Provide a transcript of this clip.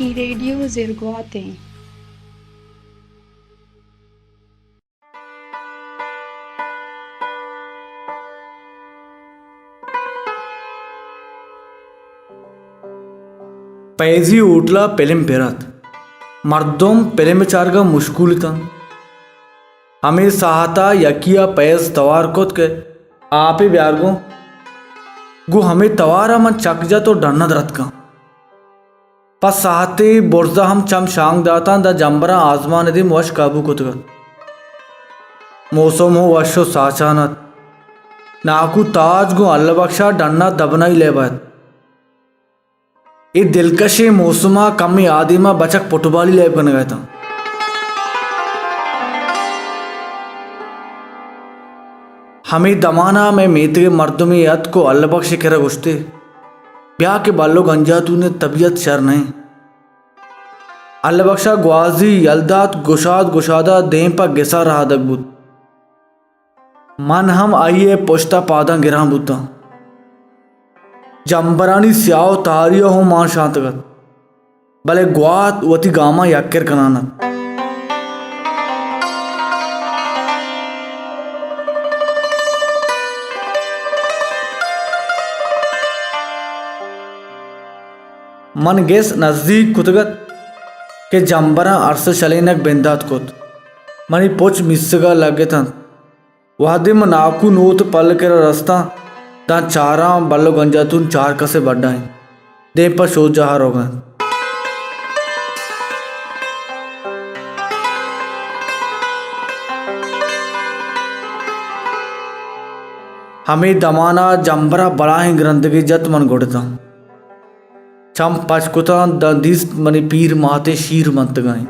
ఈ రేడియో జెరుగుతే पैजी उठला पेलिम पेरात मर्दोम पेलिमचारगा मुश्कुलितन हमें सहाता यकिया पैज तवार कोत के आपे ब्यारगो गु हमें तवारा मन चकजा तो डरना दरत का पस सहाते बोर्जा हम चम शांग दाता द जंबरा आजमान दी वश काबू कोतगा मौसम हो वशो साचानत नाकु ताज गु अल्लबक्षा डन्ना दबनाई लेबात ये दिलकशे मौसमा कमी आदिमा बचक पुटबाली लेब कन गया था हमें दमाना में मेतगे मर्दों में यत को अल्लबख्श करा गुस्ते ब्याह के बालों गंजा तूने तबीयत शर नहीं अल्लबख्शा ग्वाजी यलदात गुशाद गुशादा दें पर गिसा रहा दगबुत मन हम आइए पोश्ता पादा गिरा बुता जंबरानी स्याव तारिया हो मां शांतगत भले ग्वात वती गामा यक्कर कनानत मन गेस नजदीक कुतगत के जंबरा अरस चलेनक बेंदात कोत मनी पोच मिस्सगा लगे था वादिम नाकू नूत पल के रास्ता दा चारा बल्लो गंजातून चार कसे बढ़ाए दे पर शोध जहार होगा हमें दमाना जंबरा बड़ा ही ग्रंथगी जत मन गोड़ता चम पचकुता दीस मनी पीर माते शीर मंत गए